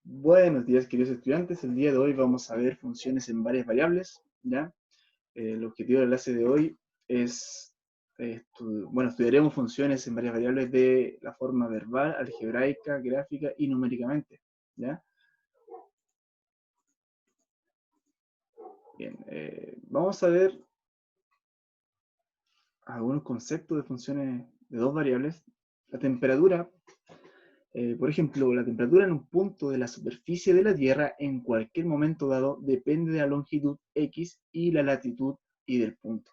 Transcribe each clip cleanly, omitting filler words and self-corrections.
Buenos días, queridos estudiantes. El día de hoy vamos a ver funciones en varias variables, ¿ya? El objetivo de la clase de hoy es, estudiaremos funciones en varias variables de la forma verbal, algebraica, gráfica y numéricamente, ¿ya? Bien, vamos a ver algunos conceptos de funciones de dos variables. La temperatura, por ejemplo, la temperatura en un punto de la superficie de la Tierra en cualquier momento dado depende de la longitud X y la latitud y del punto.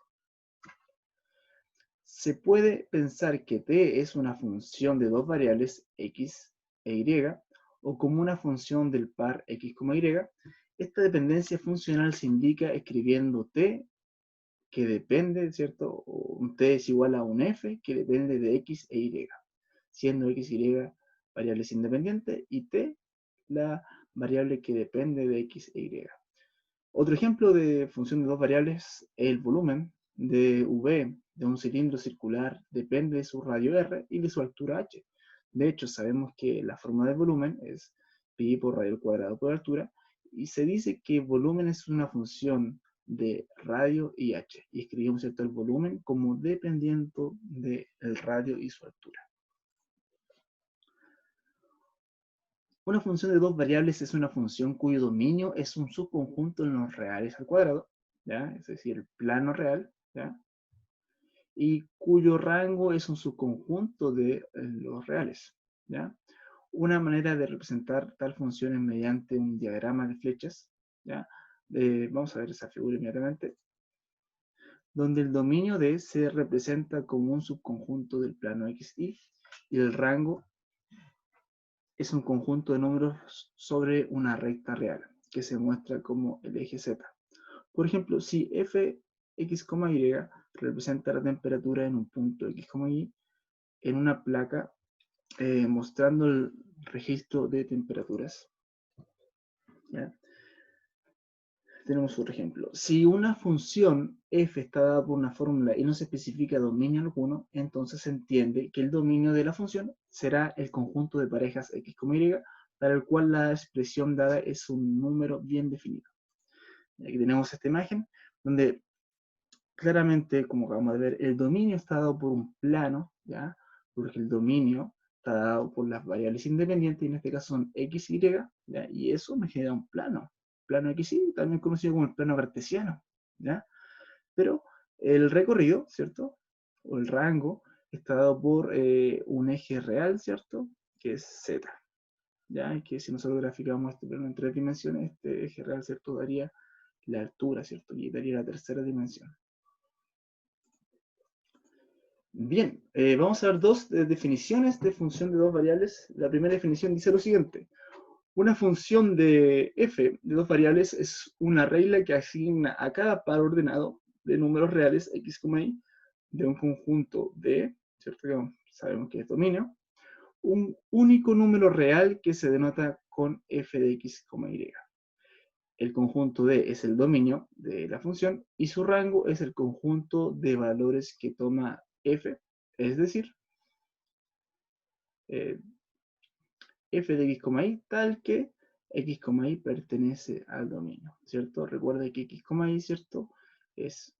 Se puede pensar que t es una función de dos variables x e y, o como una función del par x, y. Esta dependencia funcional se indica escribiendo t, que depende, ¿cierto? Un t es igual a un f, que depende de x e y, siendo x y variables independientes, y t la variable que depende de x e y. Otro ejemplo de función de dos variables es el volumen de V de un cilindro circular depende de su radio R y de su altura H. De hecho, sabemos que la fórmula de volumen es pi por radio al cuadrado por altura, y se dice que volumen es una función de radio y H, y escribimos, ¿cierto?, el volumen como dependiendo del radio y su altura. Una función de dos variables es una función cuyo dominio es un subconjunto en los reales al cuadrado, ¿ya? Es decir, el plano real, ¿ya? Y cuyo rango es un subconjunto de los reales, ¿ya? Una manera de representar tal función es mediante un diagrama de flechas, ¿ya? Vamos a ver esa figura inmediatamente, donde el dominio de se representa como un subconjunto del plano XY y el rango es un conjunto de números sobre una recta real, que se muestra como el eje Z. Por ejemplo, si f, x, y representa la temperatura en un punto x, y en una placa mostrando el registro de temperaturas. ¿Ya? Tenemos otro ejemplo. Si una función f está dada por una fórmula y no se especifica dominio alguno, entonces se entiende que el dominio de la función será el conjunto de parejas x, y, para el cual la expresión dada es un número bien definido. Aquí tenemos esta imagen, donde claramente, como acabamos de ver, el dominio está dado por un plano, ¿ya? Porque el dominio está dado por las variables independientes, y en este caso son x, y, ¿ya? Y eso me genera un plano x, y también conocido como el plano cartesiano, ¿ya? Pero el recorrido, ¿cierto? O el rango está dado por un eje real, ¿cierto? Que es z, ¿ya? Y que si nosotros graficamos este plano en tres dimensiones, este eje real, ¿cierto?, daría la altura, ¿cierto? Y daría la tercera dimensión. Bien, vamos a ver dos definiciones de función de dos variables. La primera definición dice lo siguiente. Una función de f de dos variables es una regla que asigna a cada par ordenado de números reales x, y de un conjunto de, ¿cierto?, que sabemos que es dominio, un único número real que se denota con f de x, y. El conjunto D es el dominio de la función y su rango es el conjunto de valores que toma f, es decir, f de x, y tal que x, y pertenece al dominio, ¿cierto? Recuerda que x, y, ¿cierto?, es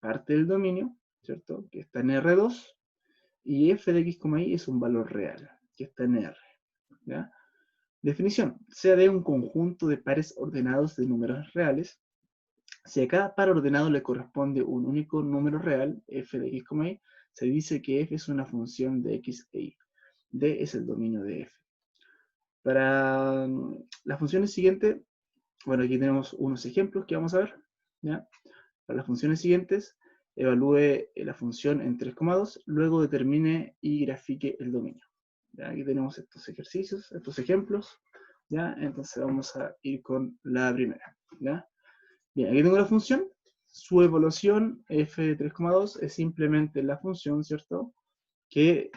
parte del dominio, ¿cierto?, que está en R2, y f de x, y es un valor real, que está en R, ¿ya? Definición: sea de un conjunto de pares ordenados de números reales. Si a cada par ordenado le corresponde un único número real, f de x, y, se dice que f es una función de x e y. D es el dominio de f. Para las funciones siguientes, bueno, aquí tenemos unos ejemplos que vamos a ver, ¿ya? Para las funciones siguientes, evalúe la función en 3,2, luego determine y grafique el dominio. ¿Ya? Aquí tenemos estos ejercicios, estos ejemplos, ¿ya? Entonces vamos a ir con la primera, ¿ya? Bien, aquí tengo la función. Su evaluación f de 3,2 es simplemente la función, ¿cierto?, que,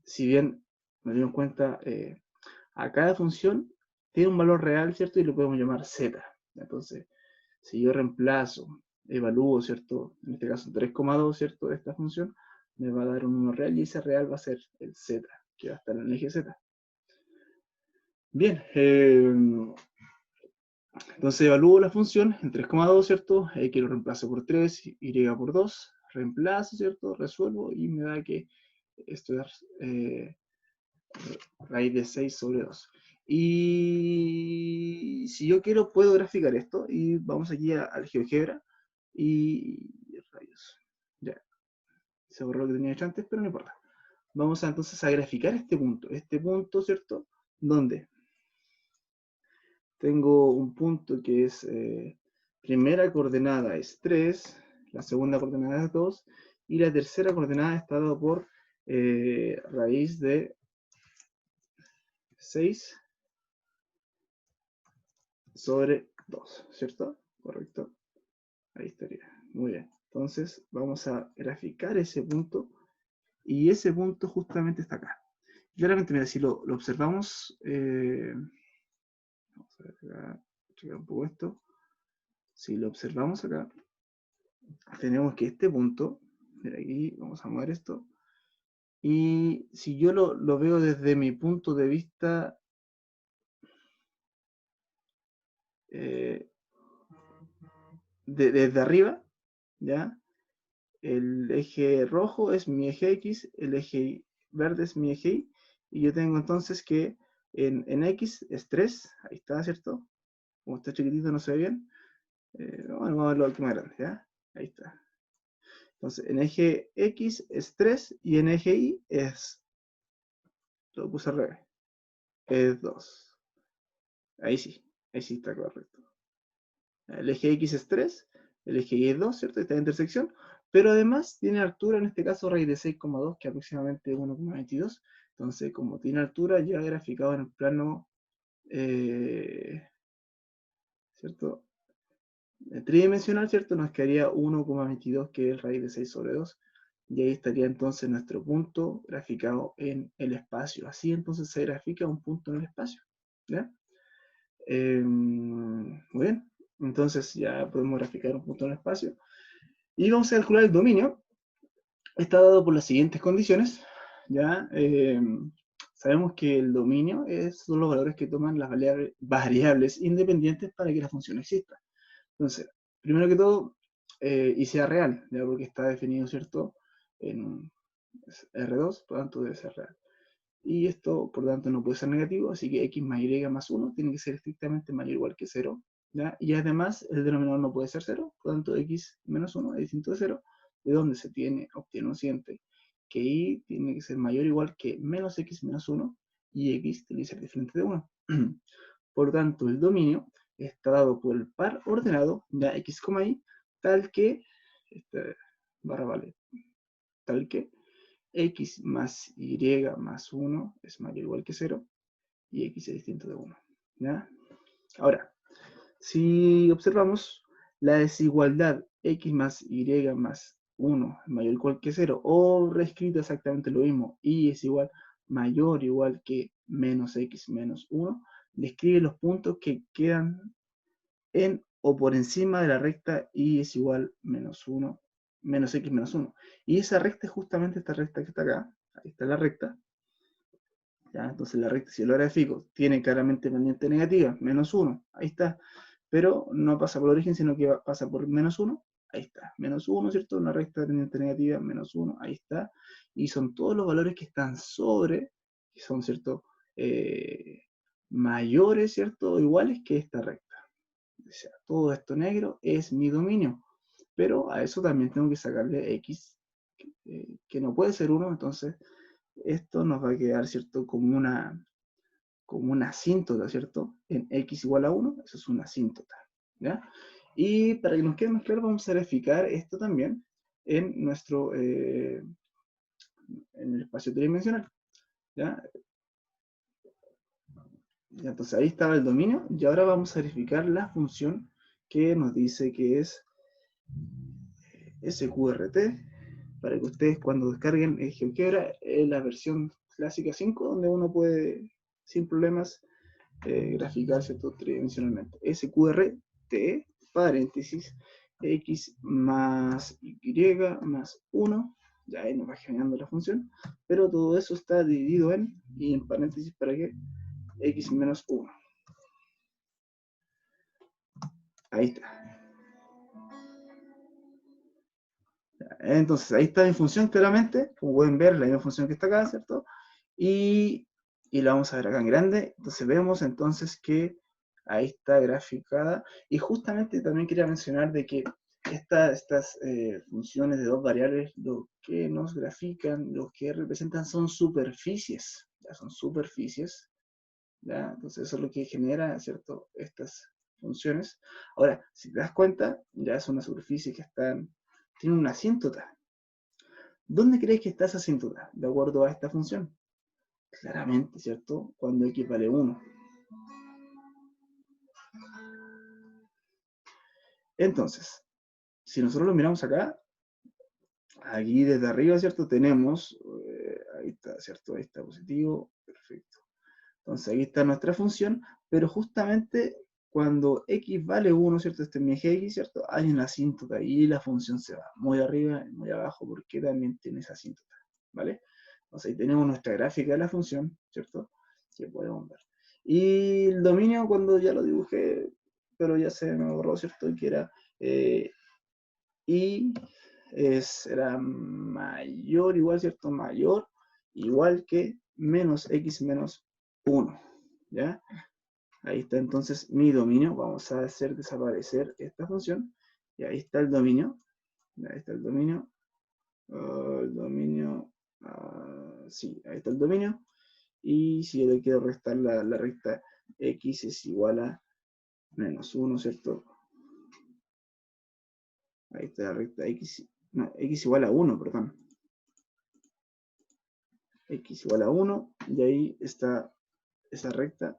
si bien nos dimos cuenta, a cada función tiene un valor real, ¿cierto?, y lo podemos llamar z. Entonces, si yo reemplazo, evalúo, ¿cierto?, en este caso 3,2, ¿cierto?, de esta función, me va a dar un número real, y ese real va a ser el z, que va a estar en el eje z. Bien, entonces evalúo la función en 3,2, ¿cierto? X lo reemplazo por 3, Y por 2, reemplazo, ¿cierto? Resuelvo y me da que esto es raíz de 6 sobre 2. Y si yo quiero, puedo graficar esto. Y vamos aquí al GeoGebra. Y rayos. Ya, se borró lo que tenía hecho antes, pero no importa. Vamos entonces a graficar este punto. Este punto, ¿cierto? Donde tengo un punto que es primera coordenada es 3, la segunda coordenada es 2, y la tercera coordenada está dado por raíz de 6 sobre 2, ¿cierto? Correcto. Ahí estaría. Muy bien. Entonces vamos a graficar ese punto, y ese punto justamente está acá. Claramente, mira, si lo observamos, vamos a ver acá, checar un poco esto. Si lo observamos acá, tenemos que este punto, mira aquí, vamos a mover esto, y si yo lo veo desde mi punto de vista, eh, desde arriba, ¿ya? El eje rojo es mi eje X, el eje verde es mi eje Y, y yo tengo entonces que en X es 3, ahí está, ¿cierto? Como está chiquitito no se ve bien. Bueno, vamos a verlo aquí más grande, ¿ya? Ahí está. Entonces, en eje X es 3 y en eje Y es, lo puse al revés, es 2. Ahí sí está correcto. El eje X es 3, el eje Y es 2, ¿cierto? Está en intersección, pero además tiene altura, en este caso raíz de 6,2, que aproximadamente 1,22. Entonces, como tiene altura, ya graficado en el plano, ¿cierto? Tridimensional, ¿cierto? Nos quedaría 1,22, que es raíz de 6 sobre 2. Y ahí estaría entonces nuestro punto graficado en el espacio. Así entonces se grafica un punto en el espacio. ¿Ya? Muy bien. Entonces ya podemos graficar un punto en el espacio. Y vamos a calcular el dominio. Está dado por las siguientes condiciones. ¿Ya? Sabemos que el dominio son los valores que toman las variables independientes para que la función exista. Entonces, primero que todo, y sea real, ¿ya? Porque está definido, ¿cierto? En R2, por lo tanto debe ser real. Y esto, por lo tanto, no puede ser negativo, así que x más y más 1 tiene que ser estrictamente mayor o igual que 0. ¿Ya? Y además, el denominador no puede ser 0, por lo tanto, x menos 1 es distinto de 0, de donde se obtiene un siguiente, que y tiene que ser mayor o igual que menos x menos 1, y x tiene que ser diferente de 1. Por lo tanto, el dominio está dado por el par ordenado, ya x, y, tal que, este, barra vale, tal que x más y más 1 es mayor o igual que 0, y x es distinto de 1. ¿Ya? Ahora, si observamos la desigualdad x más y más 1 es mayor o igual que 0, o reescrito exactamente lo mismo, y es igual mayor o igual que menos x menos 1, describe los puntos que quedan en o por encima de la recta y es igual menos 1, menos x menos 1. Y esa recta es justamente esta recta que está acá. Ahí está la recta. ¿Ya? Entonces la recta, si yo lo grafico, tiene claramente pendiente negativa, menos 1. Ahí está. Pero no pasa por el origen, sino que pasa por menos 1. Ahí está. Menos 1, ¿cierto? Una recta pendiente negativa, menos 1. Ahí está. Y son todos los valores que están sobre, que son, ¿cierto? Mayores, ¿cierto? O iguales que esta recta. O sea, todo esto negro es mi dominio, pero a eso también tengo que sacarle x, que no puede ser 1, entonces esto nos va a quedar, ¿cierto? Como una asíntota, ¿cierto? En x igual a 1, eso es una asíntota, ¿ya? Y para que nos quede más claro, vamos a verificar esto también en nuestro, en el espacio tridimensional, ¿ya? Entonces ahí estaba el dominio, y ahora vamos a verificar la función que nos dice que es SQRT, para que ustedes cuando descarguen GeoGebra, la versión clásica 5, donde uno puede sin problemas graficar, ¿cierto? Tridimensionalmente. SQRT, paréntesis, x más y más 1, ya ahí nos va generando la función, pero todo eso está dividido en, y en paréntesis, ¿para qué? x menos 1. Ahí está. Entonces, ahí está mi función claramente, como pueden ver, la misma función que está acá, ¿cierto? Y la vamos a ver acá en grande. Entonces vemos entonces que ahí está graficada. Y justamente también quería mencionar de que estas funciones de dos variables, lo que nos grafican, lo que representan son superficies. ¿Ya? Son superficies. ¿Ya? Entonces eso es lo que genera, ¿cierto? Estas funciones. Ahora, si te das cuenta, ya es una superficie que tiene una asíntota. ¿Dónde crees que está esa asíntota? De acuerdo a esta función. Claramente, ¿cierto? Cuando x vale 1. Entonces, si nosotros lo miramos acá, aquí desde arriba, ¿cierto? Tenemos, ahí está, ¿cierto? Ahí está positivo, perfecto. Entonces, aquí está nuestra función, pero justamente cuando x vale 1, ¿cierto? Este es mi eje x, ¿cierto? Hay una asíntota y la función se va muy arriba y muy abajo porque también tiene esa asíntota, ¿vale? Entonces, ahí tenemos nuestra gráfica de la función, ¿cierto? Que podemos ver. Y el dominio, cuando ya lo dibujé, pero ya se me borró, ¿cierto? Que era y era mayor, igual, ¿cierto? Mayor, igual que menos x menos 1, ¿ya? Ahí está entonces mi dominio. Vamos a hacer desaparecer esta función. Y ahí está el dominio. Ahí está el dominio. Sí, ahí está el dominio. Y si yo le quiero restar la recta x es igual a menos 1, ¿cierto? Ahí está la recta x. No, x igual a 1, perdón. X igual a 1. Y ahí está esa recta.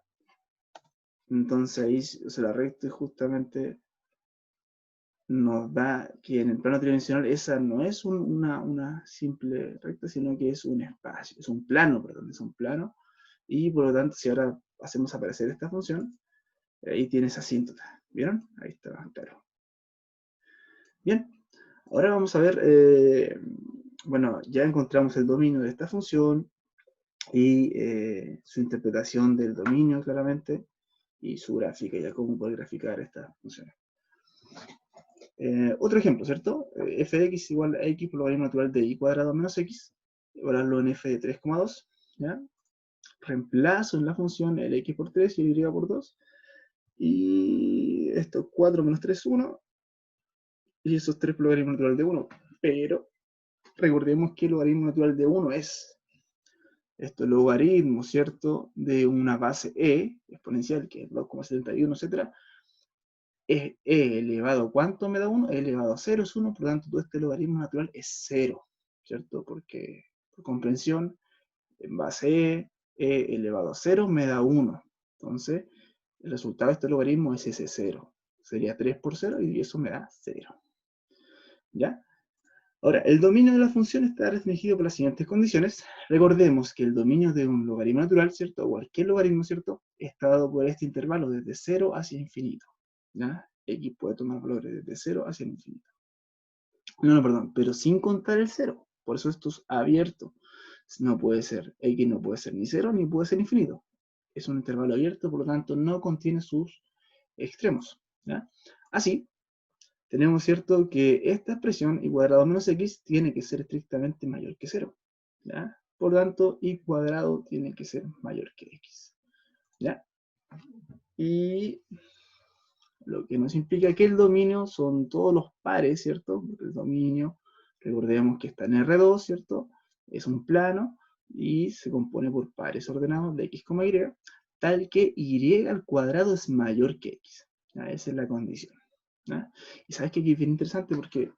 Entonces ahí se la recta y justamente nos da que en el plano tridimensional esa no es una simple recta, sino que es un espacio, es un plano, perdón, es un plano. Y por lo tanto, si ahora hacemos aparecer esta función, ahí tiene esa asíntota. ¿Vieron? Ahí está, claro. Bien, ahora vamos a ver, bueno, ya encontramos el dominio de esta función y su interpretación del dominio, claramente, y su gráfica, ya cómo poder graficar estas funciones. Otro ejemplo, ¿cierto? F de x igual a x por logaritmo natural de y cuadrado menos x, igualarlo en f de 3,2, ¿ya? Reemplazo en la función el x por 3 y el y por 2, y esto 4 menos 3, 1, y esos 3 por logaritmo natural de 1, pero recordemos que el logaritmo natural de 1 es esto, el logaritmo, ¿cierto? De una base exponencial, que es 2,71, etc. E elevado, ¿cuánto me da 1? E elevado a 0 es 1, por lo tanto todo este logaritmo natural es 0, ¿cierto? Porque, por comprensión, en base elevado a 0 me da 1. Entonces, el resultado de este logaritmo es ese 0. Sería 3 por 0 y eso me da 0. ¿Ya? Ahora, el dominio de la función está restringido por las siguientes condiciones. Recordemos que el dominio de un logaritmo natural, ¿cierto? O cualquier logaritmo, ¿cierto? Está dado por este intervalo desde 0 hacia infinito. ¿Ya? X puede tomar valores desde 0 hacia el infinito. No, perdón, pero sin contar el 0. Por eso esto es abierto. No puede ser, X no puede ser ni 0 ni puede ser infinito. Es un intervalo abierto, por lo tanto no contiene sus extremos. ¿Ya? Así, tenemos cierto que esta expresión y cuadrado menos x tiene que ser estrictamente mayor que 0. ¿Ya? Por lo tanto, y cuadrado tiene que ser mayor que x. ¿Ya? Y lo que nos implica que el dominio son todos los pares, ¿cierto? El dominio, recordemos que está en R2, ¿cierto? Es un plano y se compone por pares ordenados de x, y, tal que y al cuadrado es mayor que x. ¿Ya? Esa es la condición. ¿Ya? Y sabes que aquí es bien interesante porque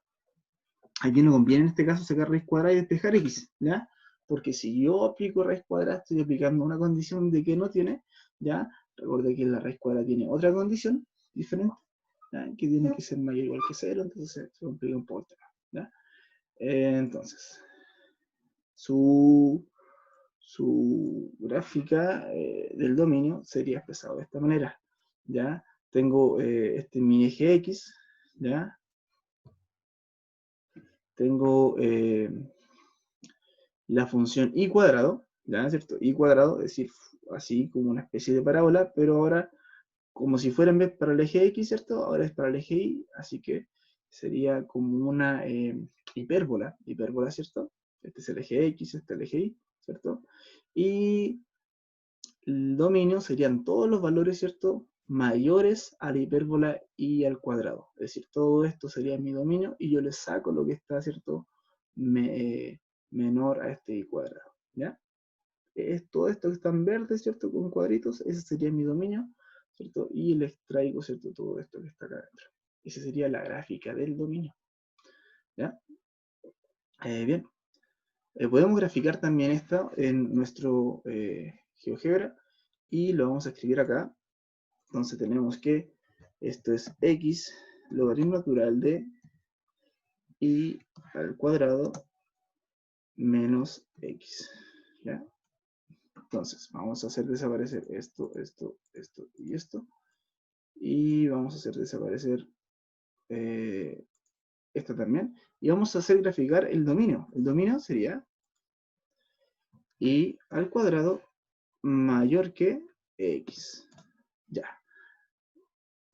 aquí no conviene en este caso sacar raíz cuadrada y despejar x, ¿ya? Porque si yo aplico raíz cuadrada, estoy aplicando una condición de que no tiene, ¿ya? Recuerda que la raíz cuadrada tiene otra condición diferente, ¿ya? Que tiene que ser mayor o igual que 0, entonces se complica un poco el tema, ¿ya? Entonces, su gráfica del dominio sería expresado de esta manera, ¿ya? Tengo mi eje x, ¿ya? Tengo la función y cuadrado, ¿ya? ¿Cierto? Y cuadrado, es decir, así como una especie de parábola, pero ahora como si fuera en vez para el eje X, ¿cierto? Ahora es para el eje Y, así que sería como una hipérbola, ¿cierto? Este es el eje X, este es el eje Y, ¿cierto? Y el dominio serían todos los valores, ¿cierto? Mayores a la hipérbola y al cuadrado. Es decir, todo esto sería mi dominio y yo le saco lo que está, ¿cierto? Menor a este y cuadrado, ¿ya? Es todo esto que está en verde, ¿cierto? Con cuadritos, ese sería mi dominio, ¿cierto? Y le extraigo, ¿cierto? Todo esto que está acá adentro. Esa sería la gráfica del dominio, ¿ya? Bien, podemos graficar también esto en nuestro GeoGebra y lo vamos a escribir acá. Entonces tenemos que esto es x logaritmo natural de y al cuadrado menos x, ¿ya? Entonces vamos a hacer desaparecer esto, esto, esto y esto. Y vamos a hacer desaparecer esto también. Y vamos a hacer graficar el dominio. El dominio sería y al cuadrado mayor que x. Ya.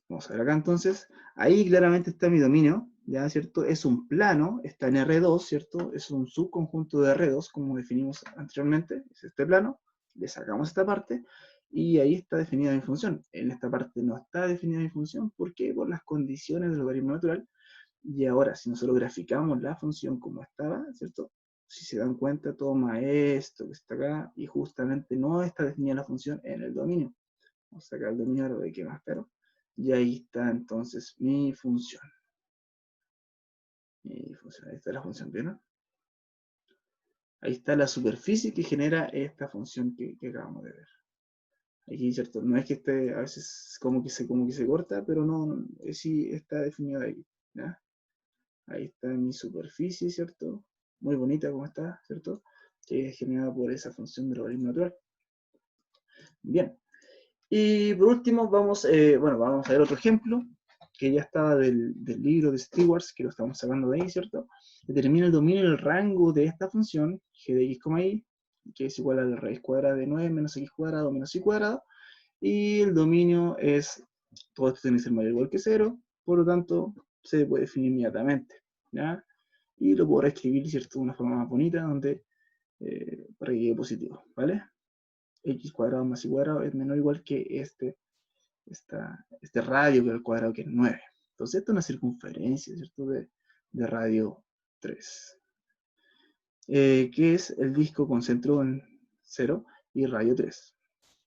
Vamos a ver acá entonces. Ahí claramente está mi dominio, ¿ya? ¿Cierto? Es un plano, está en R2, ¿cierto? Es un subconjunto de R2, como definimos anteriormente. Es este plano. Le sacamos esta parte y ahí está definida mi función. En esta parte no está definida mi función. ¿Por qué? Por las condiciones del logaritmo natural. Y ahora, si nosotros graficamos la función como estaba, ¿cierto? Si se dan cuenta, toma esto que está acá y justamente no está definida la función en el dominio. Vamos a sacar el dominio ahora de que más claro. Y ahí está entonces mi función. Ahí está la función, ¿vieron? Ahí está la superficie que genera esta función que acabamos de ver. Aquí, ¿cierto? No es que esté a veces como que se corta, pero no, sí está definido ahí, ¿ya? Ahí está mi superficie, ¿cierto? Muy bonita como está, ¿cierto? Que es generada por esa función del logaritmo natural. Bien. Y por último, vamos a ver otro ejemplo, que ya estaba del libro de Stewarts, que lo estamos sacando de ahí, ¿cierto? Determina el dominio y el rango de esta función, g de x, y, que es igual a la raíz cuadrada de 9 menos x cuadrado menos y cuadrado, y el dominio es, todo esto tiene que ser mayor o igual que 0, por lo tanto, se puede definir inmediatamente, ¿ya? Y lo puedo reescribir, ¿cierto? De una forma más bonita, donde, para que quede positivo, ¿vale? X cuadrado más y cuadrado es menor o igual que este radio que es el cuadrado, que es 9. Entonces, esto es una circunferencia, ¿cierto? De radio 3. Que es el disco con centro en 0 y radio 3.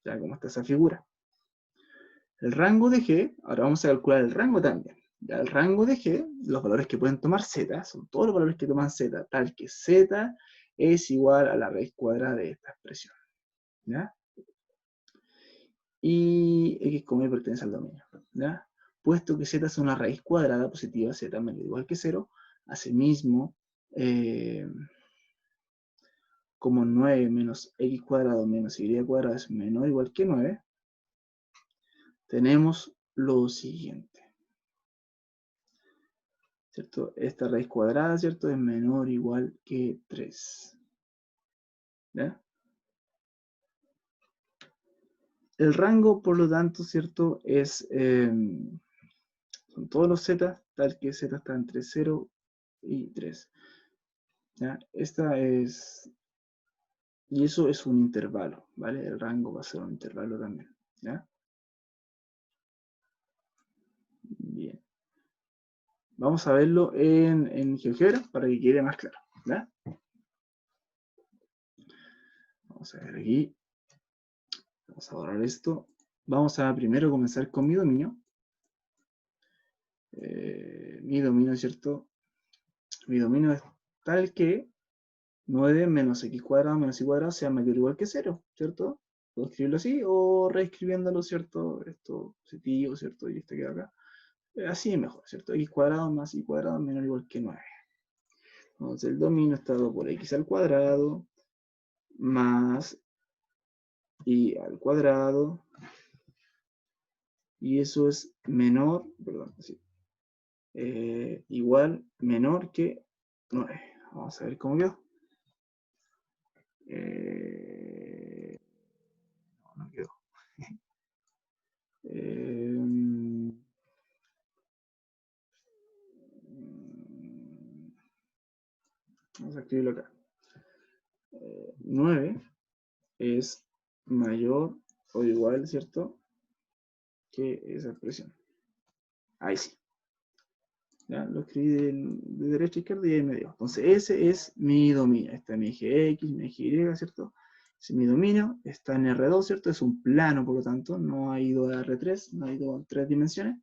Ya, como está esa figura. El rango de G, ahora vamos a calcular el rango también. Ya, el rango de G, los valores que pueden tomar Z, son todos los valores que toman Z, tal que Z es igual a la raíz cuadrada de esta expresión. ¿Ya? Y x, y pertenece al dominio, ¿ya? Puesto que z es una raíz cuadrada positiva, z menor o igual que 0, asimismo, como 9 menos x cuadrado menos y cuadrado es menor o igual que 9, tenemos lo siguiente, ¿cierto? Esta raíz cuadrada, ¿cierto? Es menor o igual que 3, ¿ya? El rango, por lo tanto, ¿cierto? Son todos los z, tal que z está entre 0 y 3. ¿Ya? Y eso es un intervalo, ¿vale? El rango va a ser un intervalo también, ¿ya? Bien. Vamos a verlo en GeoGebra para que quede más claro, ¿ya? Vamos a ver aquí. Vamos a borrar esto. Vamos a primero comenzar con mi dominio. Mi dominio, ¿cierto? Mi dominio es tal que 9 menos x cuadrado menos y cuadrado sea mayor o igual que 0, ¿cierto? Puedo escribirlo así o reescribiéndolo, ¿cierto? Esto positivo, ¿cierto? Y este queda acá. Así es mejor, ¿cierto? X cuadrado más y cuadrado menor o igual que 9. Entonces el dominio está dado por x al cuadrado más y al cuadrado. Y eso es menor, perdón, sí, igual, menor que 9. Vamos a ver cómo quedó. vamos a escribirlo acá. 9 es mayor o igual, ¿cierto?, que esa expresión. Ahí sí. ¿Ya? Lo escribí de derecha a izquierda y ahí me dio. Entonces ese es mi dominio. Está mi eje X, mi eje Y, ¿cierto? Es mi dominio. Está en R2, ¿cierto? Es un plano, por lo tanto. No ha ido a R3, no ha ido a 3 dimensiones,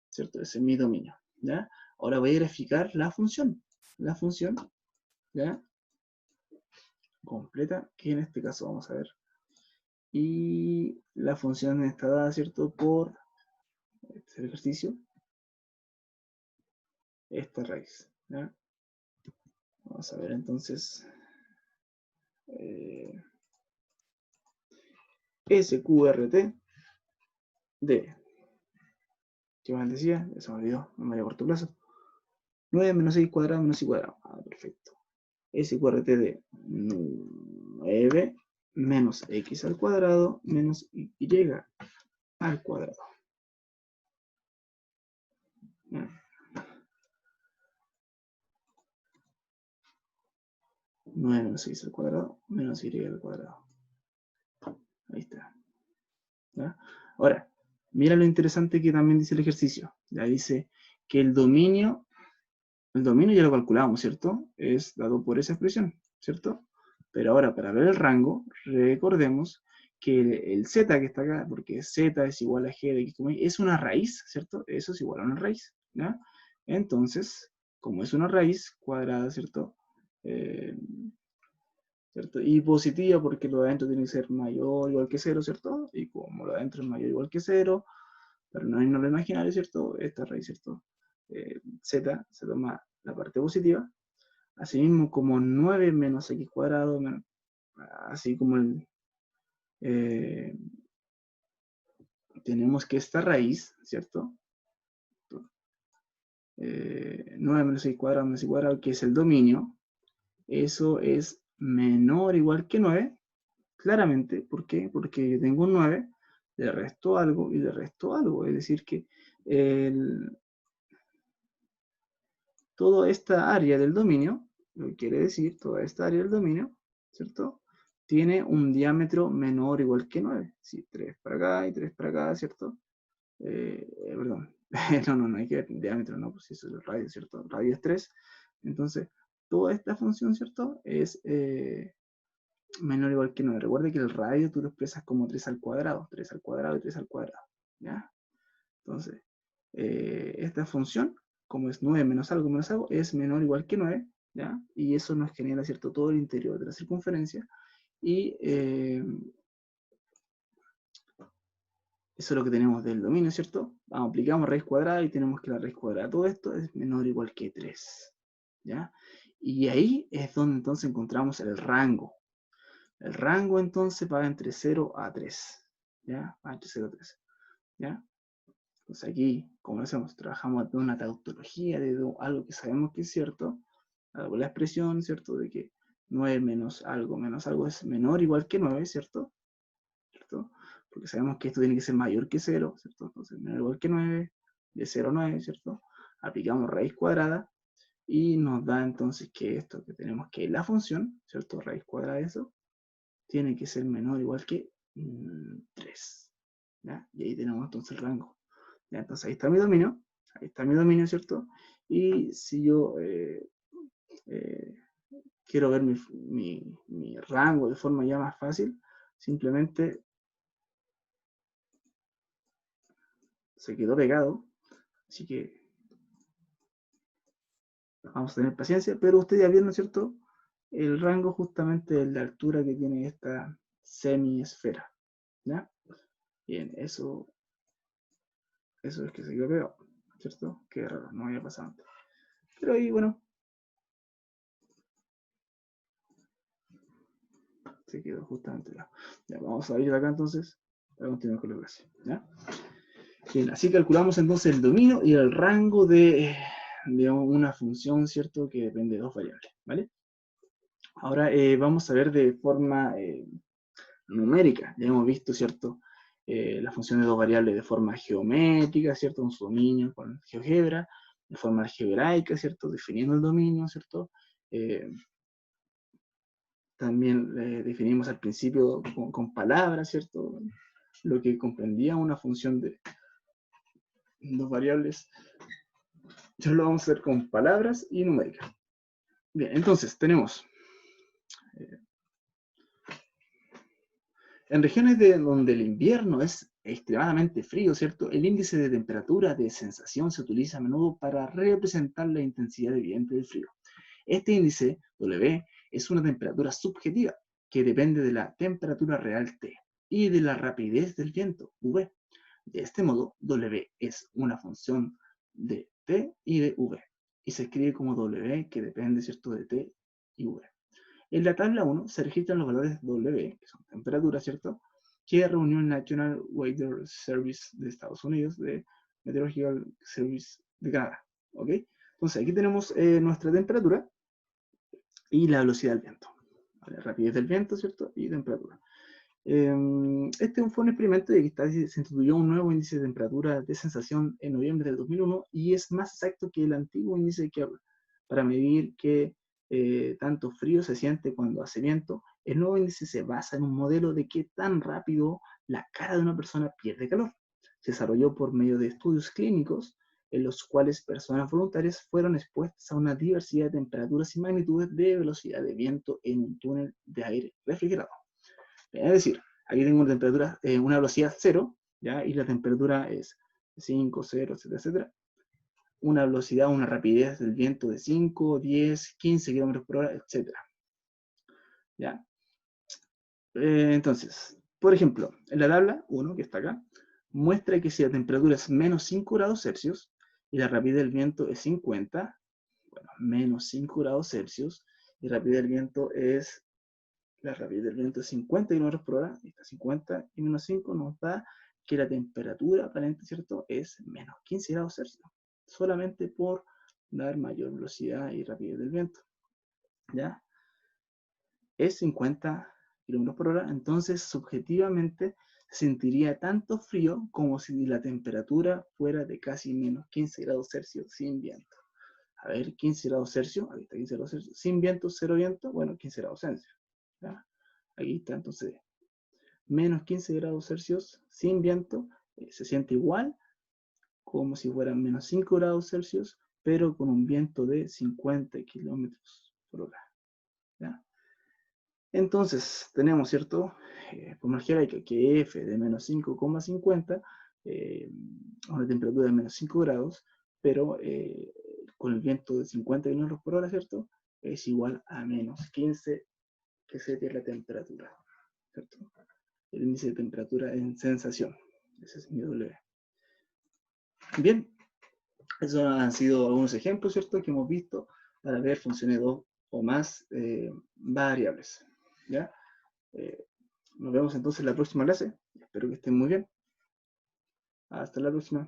¿cierto? Ese es mi dominio. ¿Ya? Ahora voy a graficar la función. La función, ¿ya?, completa, que en este caso vamos a ver. Y la función está dada, ¿cierto?, por este es el ejercicio, esta raíz. ¿Ya? Vamos a ver entonces. SQRT de, ¿qué más decía? Se me olvidó, no me dio corto plazo. 9 menos x cuadrado menos y cuadrado. Ah, perfecto. SQRT de 9 menos x al cuadrado menos y al cuadrado. ¿Ya? 9 menos x al cuadrado menos y al cuadrado. Ahí está. ¿Ya? Ahora, mira lo interesante que también dice el ejercicio. Ya dice que el dominio ya lo calculamos, ¿cierto? Es dado por esa expresión, ¿cierto? Pero ahora, para ver el rango, recordemos que el z que está acá, porque z es igual a g de x, es una raíz, ¿cierto? Eso es igual a una raíz, ¿ya? Entonces, como es una raíz cuadrada, ¿cierto? ¿Cierto? Y positiva porque lo de adentro tiene que ser mayor o igual que 0, ¿cierto? Y como lo de adentro es mayor o igual que 0, pero no hay lo imaginario, ¿cierto? Esta raíz, ¿cierto? Z se toma la parte positiva. Asimismo, como 9 menos x cuadrado, así como tenemos que esta raíz, ¿cierto? 9 menos x cuadrado menos y cuadrado, que es el dominio, eso es menor o igual que 9, claramente. ¿Por qué? Porque yo tengo un 9, le resto algo y le resto algo. Es decir, que toda esta área del dominio, lo que quiere decir, toda esta área del dominio, ¿cierto?, tiene un diámetro menor o igual que 9. Sí, 3 para acá y 3 para acá, ¿cierto? Perdón. No hay que ver diámetro, no, pues eso es el radio, ¿cierto? El radio es 3. Entonces, toda esta función, ¿cierto?, es menor o igual que 9. Recuerda que el radio tú lo expresas como 3 al cuadrado, 3 al cuadrado y 3 al cuadrado, ¿ya? Entonces, esta función, como es 9 menos algo, es menor o igual que 9, ¿ya? Y eso nos genera, ¿cierto?, todo el interior de la circunferencia. Y eso es lo que tenemos del dominio, ¿cierto? Aplicamos raíz cuadrada y tenemos que la raíz cuadrada de todo esto es menor o igual que 3, ¿ya? Y ahí es donde entonces encontramos el rango. El rango entonces va entre 0 a 3, ¿ya? Va entre 0 a 3, ¿ya? Entonces aquí, como lo hacemos, trabajamos de una tautología, de algo que sabemos que es cierto, algo la expresión, ¿cierto?, de que 9 menos algo es menor o igual que 9, ¿cierto? Porque sabemos que esto tiene que ser mayor que 0, ¿cierto? Entonces menor o igual que 9, de 0 a 9, ¿cierto? Aplicamos raíz cuadrada y nos da entonces que esto que tenemos que la función, ¿cierto? Raíz cuadrada de eso, tiene que ser menor o igual que 3, ¿ya? Y ahí tenemos entonces el rango. ¿Ya? Entonces ahí está mi dominio, ¿cierto? Y si yo quiero ver mi rango de forma ya más fácil, simplemente se quedó pegado, así que vamos a tener paciencia, pero ustedes ya vieron, ¿cierto?, el rango justamente de la altura que tiene esta semiesfera, ¿ya? Bien, eso es que se quedó pegado, ¿cierto? Qué raro, no había pasado antes. Pero ahí, bueno, se quedó justamente pegado. Ya, vamos a ir de acá entonces, para continuar con la clase, ¿ya? Bien, así calculamos entonces el dominio y el rango de una función, ¿cierto?, que depende de dos variables, ¿vale? Ahora vamos a ver de forma numérica. Ya hemos visto, ¿cierto?, la función de dos variables de forma geométrica, ¿cierto?, con su dominio, con GeoGebra, de forma algebraica, ¿cierto?, definiendo el dominio, ¿cierto?, También definimos al principio con palabras, ¿cierto? Lo que comprendía una función de dos variables. Ya lo vamos a hacer con palabras y numéricas. Bien, entonces tenemos en regiones donde el invierno es extremadamente frío, ¿cierto? El índice de temperatura de sensación se utiliza a menudo para representar la intensidad evidente del frío. Este índice, W, es una temperatura subjetiva que depende de la temperatura real T y de la rapidez del viento, V. De este modo, W es una función de T y de V, y se escribe como W que depende, ¿cierto?, de T y V. En la tabla 1 se registran los valores W, que son temperaturas, ¿cierto?, que reunió el National Weather Service de Estados Unidos, de Meteorological Service de Canadá, ¿ok? Entonces aquí tenemos nuestra temperatura y la velocidad del viento, ¿vale? Rapidez del viento, ¿cierto?, y temperatura. Este fue un experimento y se instituyó un nuevo índice de temperatura de sensación en noviembre del 2001 y es más exacto que el antiguo índice que para medir qué tanto frío se siente cuando hace viento. El nuevo índice se basa en un modelo de qué tan rápido la cara de una persona pierde calor. Se desarrolló por medio de estudios clínicos en los cuales personas voluntarias fueron expuestas a una diversidad de temperaturas y magnitudes de velocidad de viento en un túnel de aire refrigerado. Es decir, aquí tengo una temperatura, una velocidad 0, ¿ya? Y la temperatura es 5, 0, etcétera, etcétera. Una velocidad, una rapidez del viento de 5, 10, 15 km por hora, etcétera. ¿Ya? Entonces, por ejemplo, en la tabla 1, que está acá, muestra que si la temperatura es menos 5 grados Celsius y la rapidez del viento es 50, bueno, menos 5 grados Celsius y la rapidez del viento es 50 km por hora, está 50 y menos 5 nos da que la temperatura aparente, ¿cierto?, es menos 15 grados Celsius, solamente por dar mayor velocidad y rapidez del viento, ¿ya? Es 50 km por hora, entonces subjetivamente sentiría tanto frío como si la temperatura fuera de casi menos 15 grados Celsius sin viento. A ver, 15 grados Celsius, ahí está 15 grados Celsius, sin viento, cero viento, bueno, 15 grados Celsius, ¿ya? Aquí está, entonces, menos 15 grados Celsius sin viento, se siente igual como si fueran menos 5 grados Celsius, pero con un viento de 50 kilómetros por hora, ¿ya? Entonces, tenemos, ¿cierto?, por energía jerárquica que F de menos 5,50, una temperatura de menos 5 grados, pero con el viento de 50 kilómetros por hora, ¿cierto?, es igual a menos 15, que sería la temperatura, ¿cierto? El índice de temperatura en sensación. Ese es mi W. Bien, esos han sido algunos ejemplos, ¿cierto?, que hemos visto para ver funciones de dos o más variables, ¿ya? Nos vemos entonces en la próxima clase. Espero que estén muy bien. Hasta la próxima.